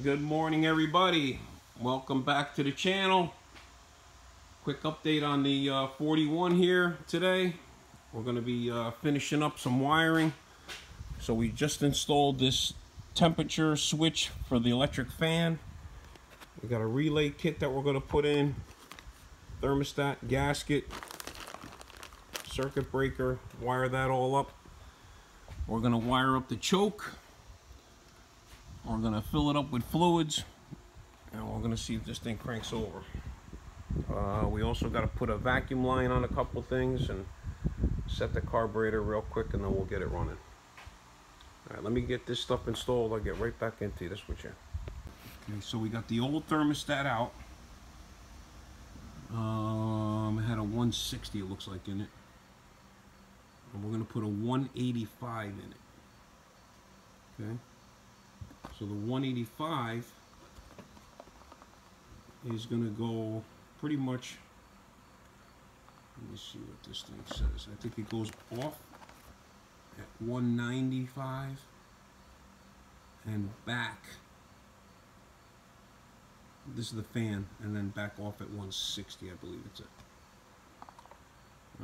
Good morning, everybody. Welcome back to the channel. Quick update on the 41 here today. We're going to be finishing up some wiring. So we just installed this temperature switch for the electric fan. We got a relay kit that we're going to put in, thermostat, gasket, circuit breaker, wire that all up. We're going to wire up the choke. We're going to fill it up with fluids, and we're going to see if this thing cranks over. We also got to put a vacuum line on a couple things and set the carburetor real quick, and then we'll get it running. All right, let me get this stuff installed. I'll get right back into this with you. Okay, so we got the old thermostat out. It had a 160, it looks like, in it. And we're going to put a 185 in it. Okay. So the 185 is going to go pretty much, let me see what this thing says. I think it goes off at 195 and back. This is the fan, and then back off at 160, I believe it's it.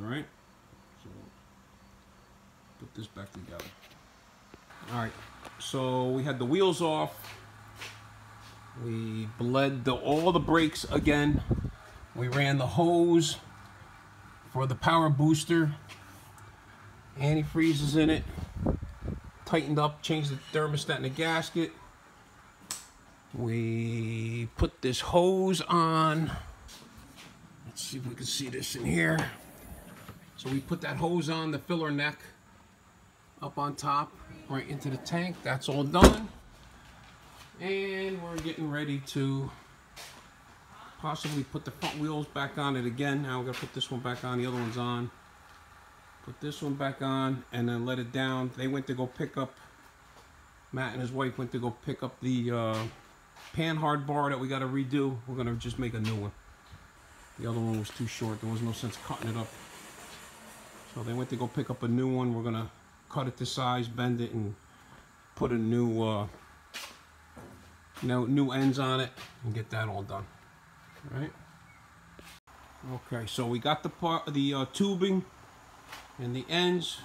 Alright, so put this back together. Alright, so we had the wheels off. We bled all the brakes again. We ran the hose for the power booster. Antifreeze is in it. Tightened up, changed the thermostat and the gasket. We put this hose on. Let's see if we can see this in here. So we put that hose on, the filler neck up on top, right into the tank. That's all done. And we're getting ready to possibly put the front wheels back on it again. Now we're gonna put this one back on, the other one's on. Put this one back on and then let it down. They went to go pick up, Matt and his wife went to go pick up the panhard bar that we gotta redo. We're gonna just make a new one. The other one was too short. There was no sense cutting it up. So they went to go pick up a new one. We're gonna cut it to size, bend it, and put a new new ends on it and get that all done. All right. Okay, so we got the tubing and the ends.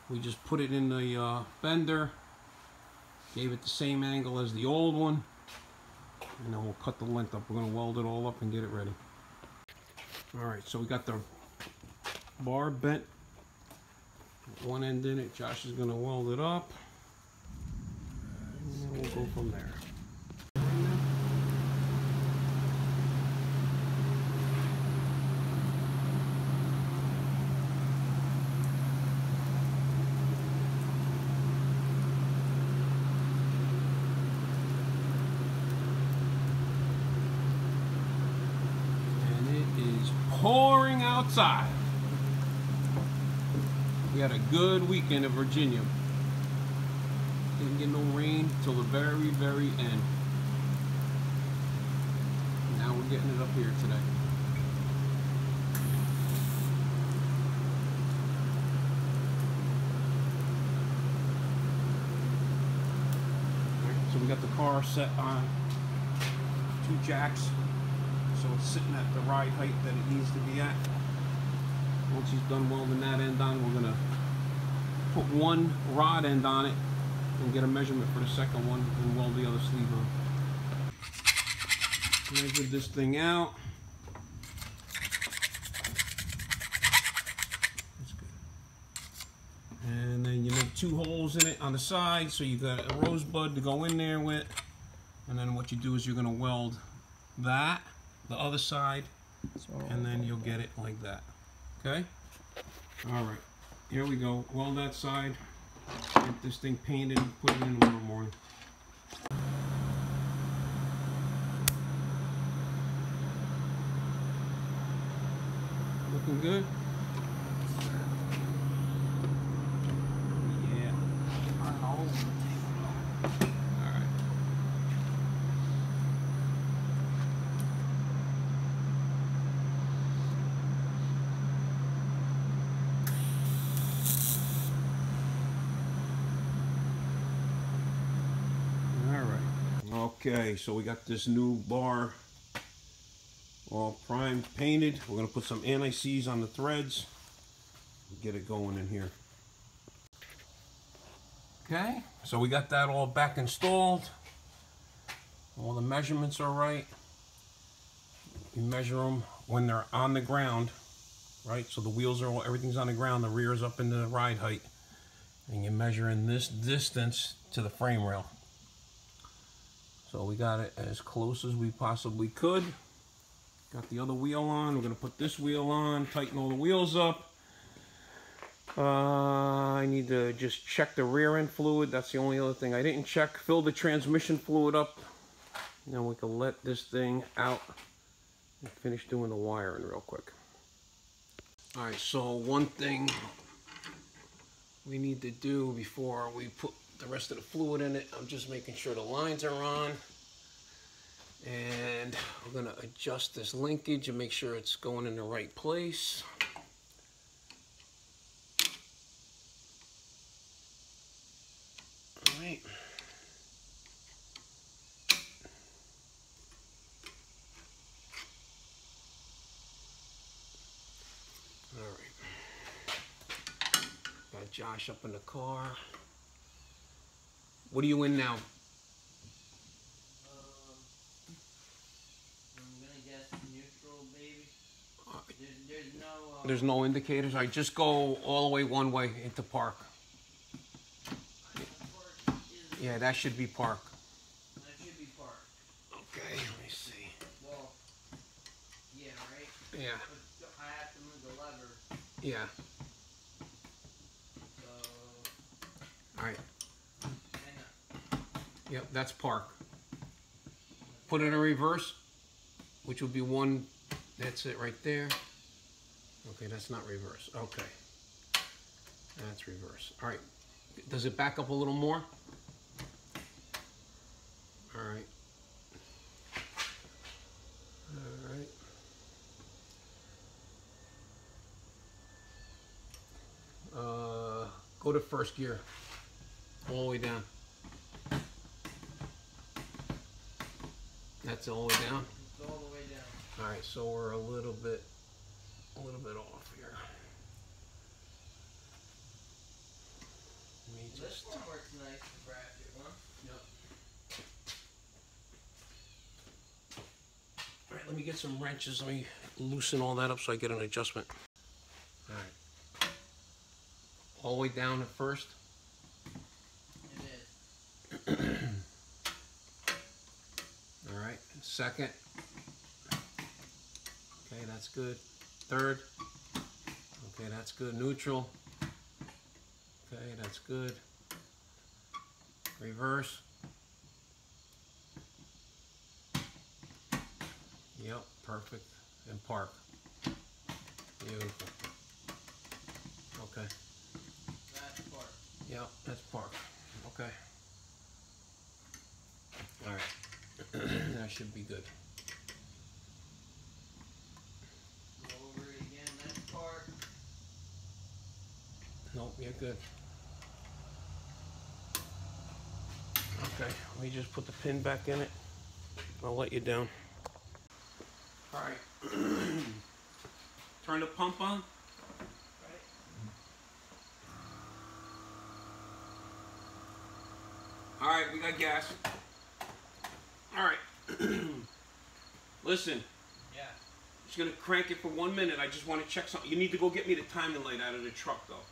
We just put it in the bender, gave it the same angle as the old one, and then we'll cut the length up. We're gonna weld it all up and get it ready. All right, so we got the bar bent, one end in it. Josh is gonna weld it up, and then we'll go from there. Pouring outside. We had a good weekend in Virginia. Didn't get no rain till the very, very end. Now we're getting it up here today. So we got the car set on 2 jacks. So it's sitting at the right height that it needs to be at. Once he's done welding that end on, we're gonna put one rod end on it and get a measurement for the second one and weld the other sleeve on. Measure this thing out. That's good. And then you make 2 holes in it on the side, so you got a rosebud to go in there with. And then what you do is you're gonna weld that, the other side, and then you'll get it like that. Okay? All right, here we go. Weld that side, get this thing painted, put it in tomorrow morning. Looking good? Yeah. All right. Okay, so we got this new bar all primed, painted. We're gonna put some anti-seize on the threads and get it going in here. Okay, so we got that all back installed. All the measurements are right. You measure them when they're on the ground, right? So the wheels are all, everything's on the ground, the rear is up in the ride height. And you measure in this distance to the frame rail. So we got it as close as we possibly could. Got the other wheel on. We're gonna put this wheel on, tighten all the wheels up. I need to just check the rear end fluid. That's the only other thing I didn't check. Fill the transmission fluid up. Then we can let this thing out and finish doing the wiring real quick. All right, so one thing we need to do before we put the rest of the fluid in it, I'm just making sure the lines are on. And we're gonna adjust this linkage and make sure it's going in the right place. All right. All right. Got Josh up in the car. What are you in now? There's no indicators. I just go all the way one way into park. Yeah, that should be park. That should be park. Okay, let me see. Well, yeah, right? Yeah. But I have to move the lever. Yeah. So. All right. Hang on. Yep, that's park. Put it in reverse, which would be one. That's it right there. Okay, that's not reverse. Okay. That's reverse. All right. Does it back up a little more? All right. All right. Go to first gear. All the way down. That's all the way down? It's all the way down. All right, so we're a little bit off here. Let me just... This one works nice, the bracket one. Yep. All right, let me get some wrenches. Let me loosen all that up so I get an adjustment. All right. All the way down at first. It is. All right, second. Okay, that's good. Third. Okay, that's good. Neutral. Okay, that's good. Reverse. Yep, perfect. And park. Beautiful. Okay. That's park. Yep, that's park. Okay. All right. That should be good. Go over it again. That's park. Nope, you're good. Okay, let me just put the pin back in it. I'll let you down. All right. Turn the pump on. Right. All right, we got gas. All right. Listen. Yeah. Just gonna crank it for 1 minute. I just want to check something. You need to go get me the timing light out of the truck, though.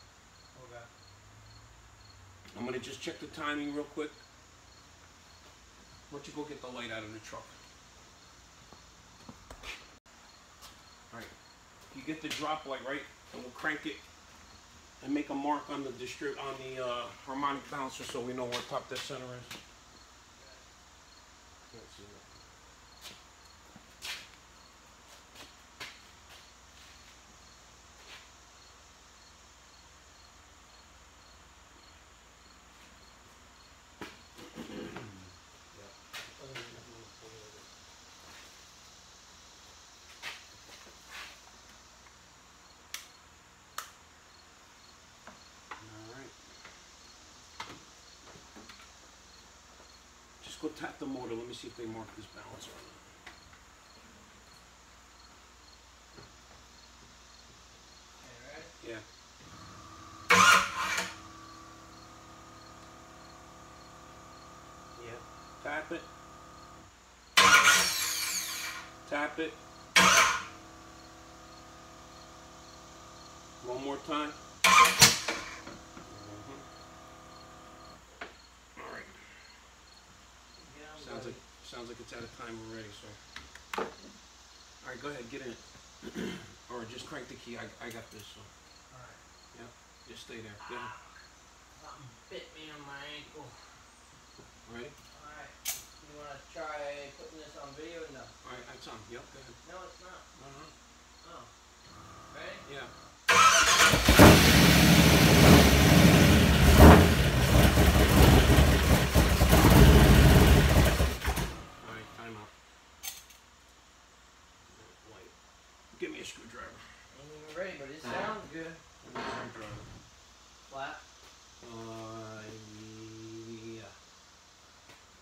Okay. I'm gonna just check the timing real quick. Why don't you go get the light out of the truck? All right. You get the drop light, right? And we'll crank it and make a mark on the harmonic balancer so we know where top dead center is. Let's see that. go tap the motor. Let me see if they mark this balancer on it. Okay, ready? Yeah. Yeah. Tap it. Tap it. One more time. All right. Yeah, Sounds like it's out of time already. So. All right, go ahead, get in it. Or just crank the key. I got this. So. Alright. Yeah. Just stay there. Go ahead. Something bit me on my ankle. Ready? Alright. You want to try putting this on video or no? All right, it's on. Yep. Go ahead. No, it's not. Oh. Ready? Yeah. All right, time out. Light. Give me a screwdriver. Ain't even ready, but it sounds good. Give me a screwdriver. Flat. Yeah.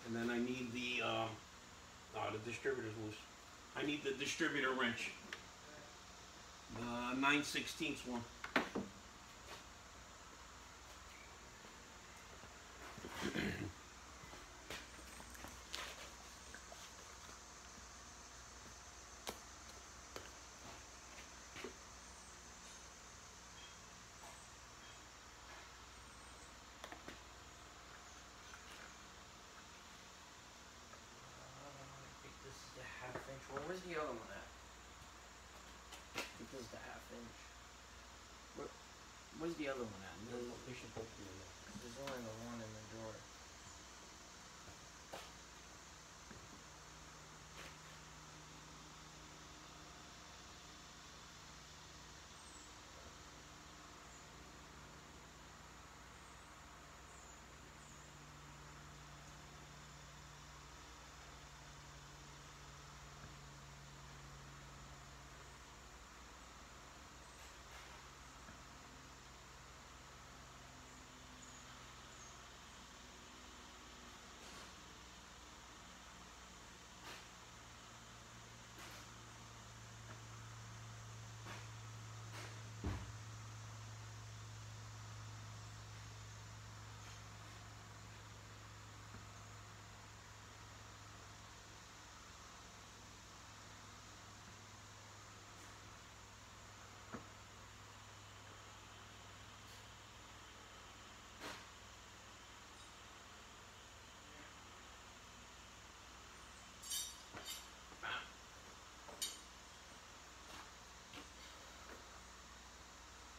And then I need the distributor's loose. I need the distributor wrench. The 9/16 one. I think this is the 1/2 inch one. Where's the other one at? I think this is the 1/2 inch. Where's the other one at? There's only the one in the drawer.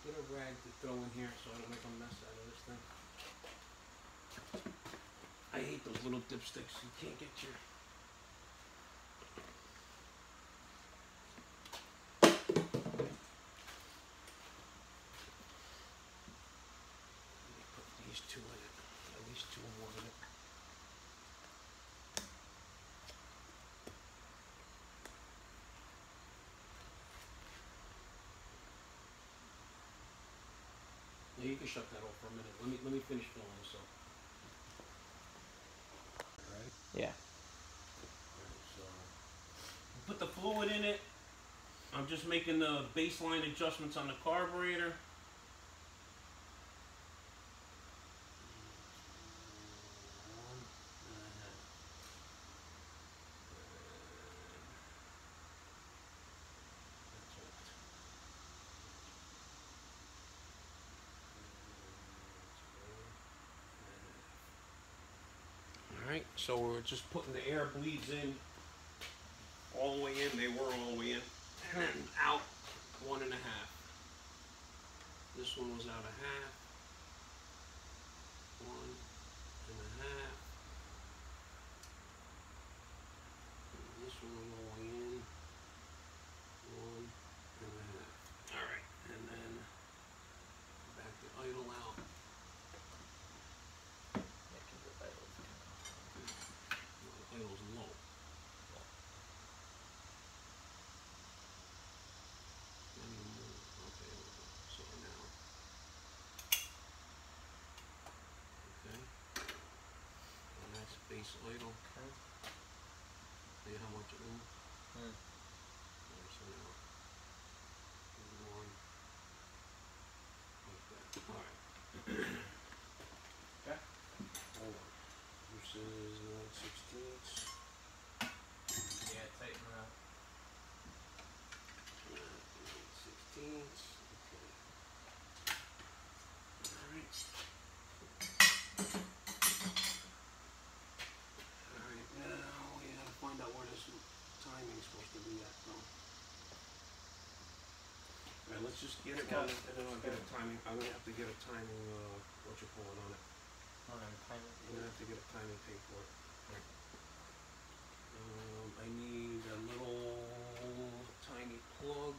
Get a rag to throw in here so I don't make a mess out of this thing. I hate those little dipsticks. You can't get your... Let me put these two in it. At least two more in it. Yeah, you can shut that off for a minute. Let me finish filling this up. Right? Yeah. So put the fluid in it. I'm just making the baseline adjustments on the carburetor. Alright, so we're just putting the air bleeds in all the way in. They were all the way in. And then out 1.5. This one was out 1/2. 1.5. And this one was all the way in. 1.5. Alright, and then back the idle out. Idle's low. Okay, so now timing's supposed to be at though. Alright, let's just get it on it, and then I'll get a timing. I'm gonna have to get a timing, what you call it on it. Timing. I'm gonna have to get a timing tape for it. Right. I need a little tiny plug.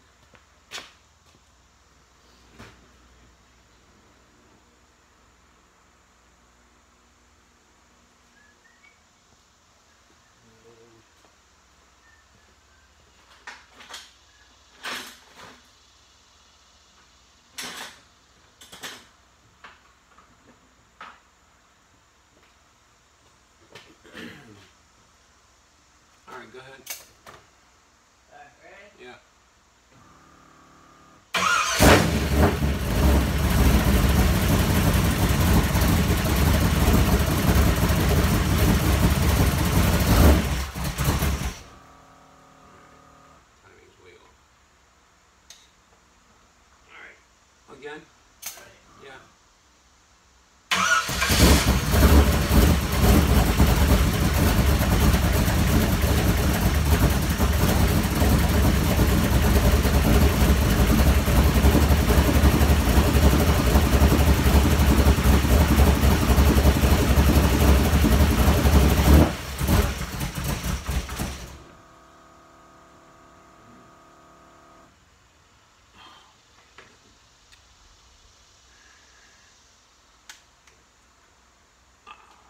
Alright, go ahead. Ready? Yeah. Timing's way off. Alright. Again? Ready? Yeah.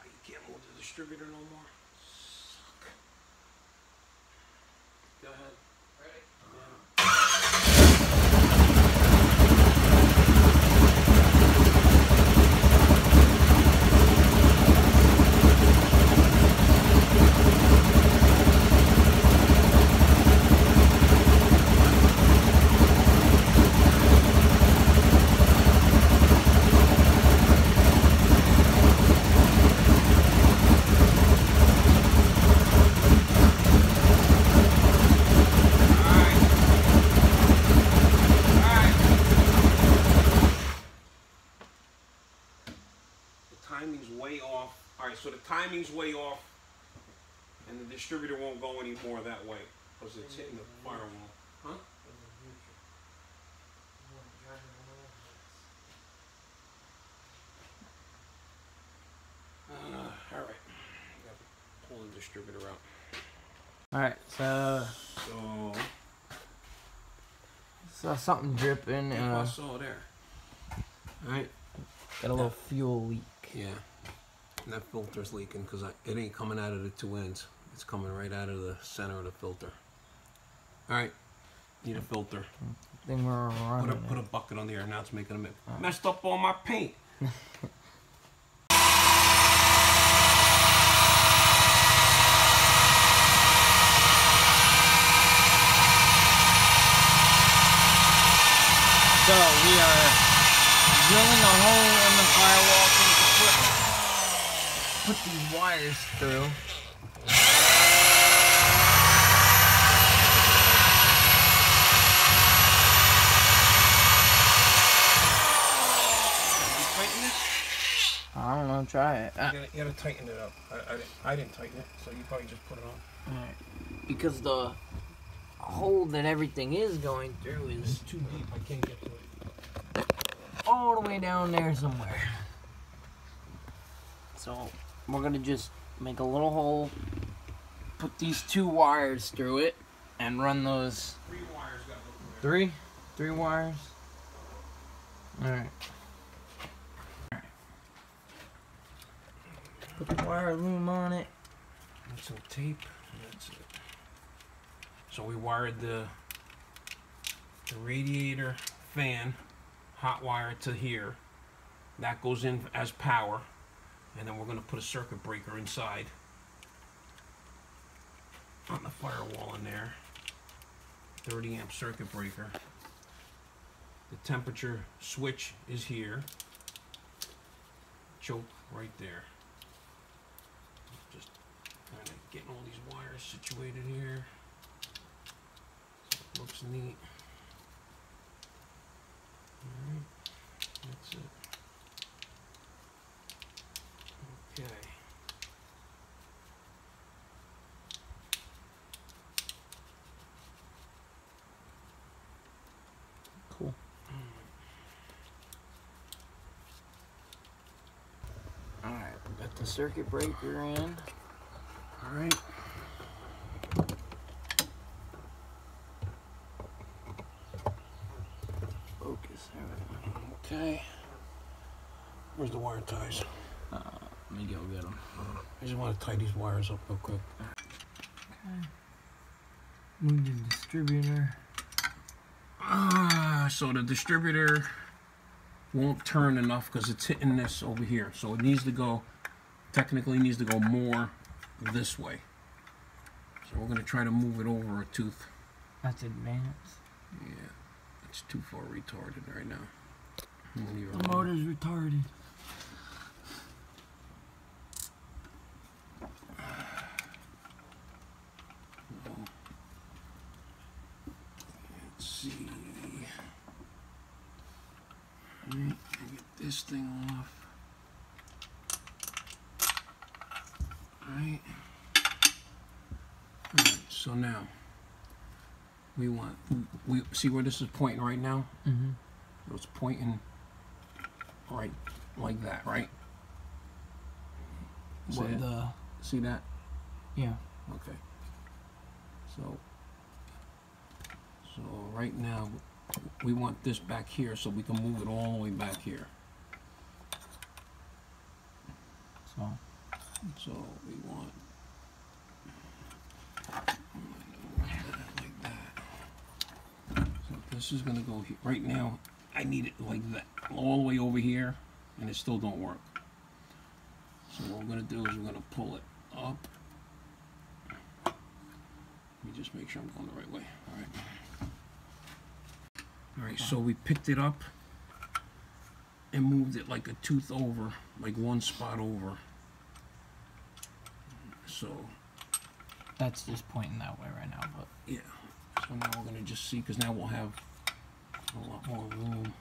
You can't move the distributor no more. Suck. Go ahead. Ready? Timing's way off. Alright, so the timing's way off, and the distributor won't go anymore that way because it's hitting the firewall. Huh? Alright. Pull the distributor out. Alright, so saw something dripping. I saw there. Alright. Got a little fuel leak. Yeah. And that filter's leaking because it ain't coming out of the two ends. It's coming right out of the center of the filter. Alright. Need a filter. Then we're running. Put a bucket on there. Now it's making a mess. Messed up all my paint. So we are drilling a hole in the firewall to put these wires through. Tighten it? I don't know, try it. You gotta tighten it up. I didn't tighten it, so you probably just put it on. Alright. Because the hole that everything is going through is It's too deep. I can't get to it. all the way down there somewhere. So we're gonna just make a little hole, put these two wires through it, and run those. 3 wires gotta go through there. Three wires. All right. Put the wire loom on it. And some tape. And that's it. So we wired the radiator fan hot wire to here. That goes in as power, and then we're going to put a circuit breaker inside on the firewall in there. 30 amp circuit breaker. The temperature switch is here. Choke right there. Just kind of getting all these wires situated here. So it looks neat. Alright, that's it. Okay. the circuit breaker in. All right. Focus. There we go. Okay. Where's the wire ties? Let me go get them. I just want to tie these wires up real quick. Okay. Move the distributor. So the distributor won't turn enough because it's hitting this over here. So it needs to go, technically needs to go more this way. So we're going to try to move it over a tooth. That's advanced. Yeah, it's too far retarded right now. The motor's retarded. Let's see. Alright, get this thing off. Alright. Alright, so now we see where this is pointing right now? Mm-hmm. So it's pointing right like that, right? See that? Yeah. Okay. So right now we want this back here so we can move it all the way back here. So we want like that. So this is gonna go here. Right now I need it like that, all the way over here, and it still don't work. So what we're gonna do is we're gonna pull it up. Let me just make sure I'm going the right way. All right, so we picked it up and moved it like a tooth over, like one spot over. So that's just pointing that way right now, but yeah. So now we're gonna just see, because now we'll have a lot more room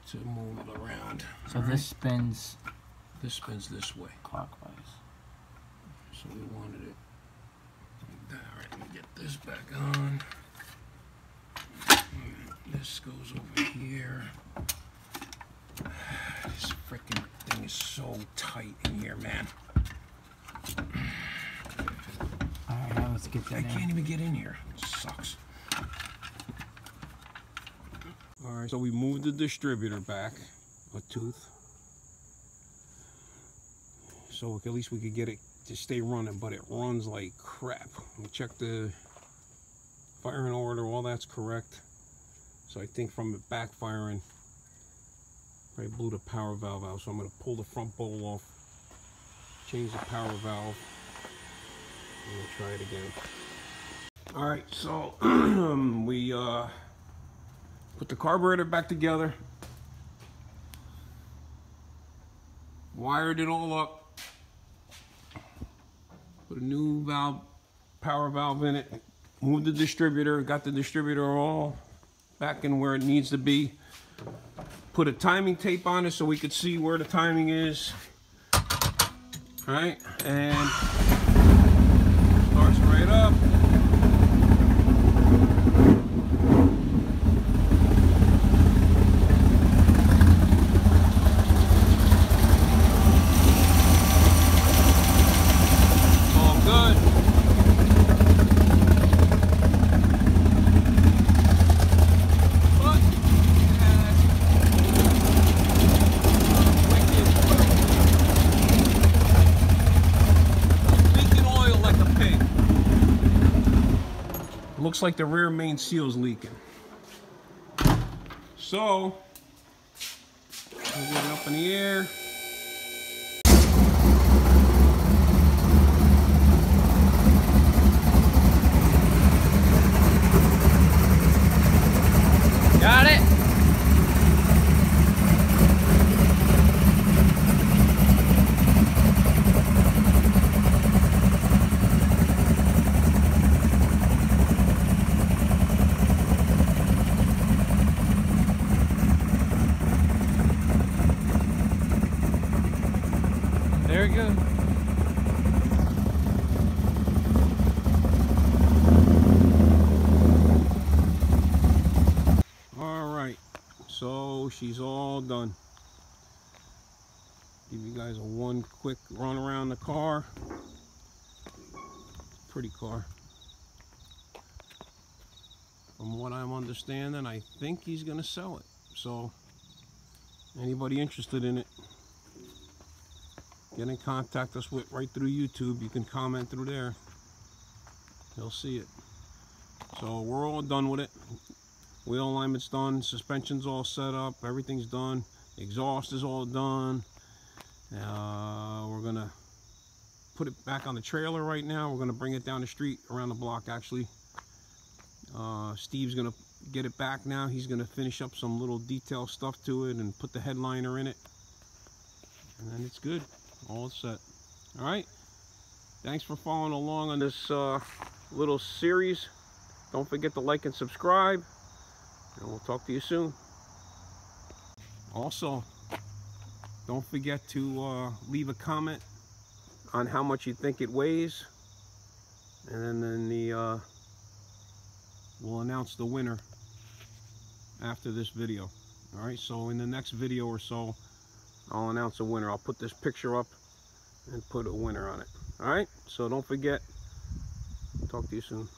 to move it around. So this spins. This spins this way. Clockwise. So we wanted it like that. All right, let me get this back on. This goes over here. This freaking thing is so tight in here, man. Alright, now let's get that I can't even get in here. It sucks. Alright, so we moved the distributor back a tooth. So at least we could get it to stay running, but it runs like crap. We checked the firing order, all that's correct. So I think from it backfiring, I blew the power valve out. So I'm going to pull the front bowl off, change the power valve, and we'll try it again. All right, so we put the carburetor back together, wired it all up, put a new valve, power valve in it, moved the distributor, got the distributor all back in where it needs to be. Put a timing tape on it so we could see where the timing is. All right, and starts right up. All good. Looks like the rear main seal's leaking. So, we'll get it up in the air. Got it. There it goes. All right, so she's all done. Give you guys a one quick run around the car. Pretty car. From what I'm understanding, I think he's gonna sell it. So anybody interested in it, get in contact us with right through YouTube. You can comment through there. You'll see it. So we're all done with it. Wheel alignment's done, suspension's all set up, everything's done, exhaust is all done. We're gonna put it back on the trailer right now. We're gonna bring it down the street, around the block actually. Steve's gonna get it back now. He's gonna finish up some little detail stuff to it and put the headliner in it. And then it's good, all set. All right, thanks for following along on this little series. Don't forget to like and subscribe, and we'll talk to you soon. Also, don't forget to leave a comment on how much you think it weighs, and then we'll announce the winner after this video. All right, so in the next video or so, I'll announce a winner. I'll put this picture up and put a winner on it. All right, so don't forget. Talk to you soon.